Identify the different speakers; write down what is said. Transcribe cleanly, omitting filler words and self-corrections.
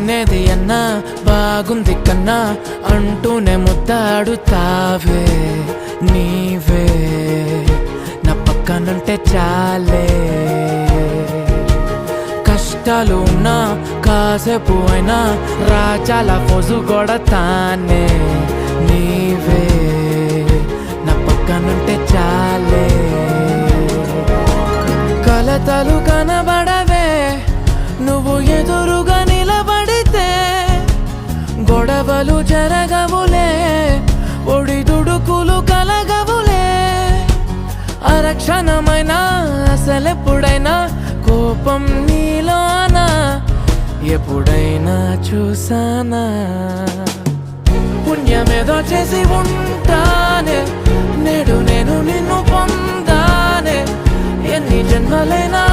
Speaker 1: తినేది అన్నా బాగుంది కన్నా అంటూనే ముద్దాడుతావే నీవే నా పక్కనుంటే చాలే కష్టాలు ఉన్నా కాసేపు అయినా రాజాల ఫోజు కొడతానే నీవే నా పక్కనుంటే చాలే కలతలు కనబడవే నువ్వు ఎదురుగా నిలబడితే గొడవలు జరగవులే ఒడిదుడుకులు కలగవులే అరక్షణమైన అసలెప్పుడైనా కోపం నీలోనా ఎప్పుడైనా చూసానా పుణ్యమేదో చేసి ఉంటానే నేడు నేను నిన్ను పొందానే ఎన్ని జన్మలైనా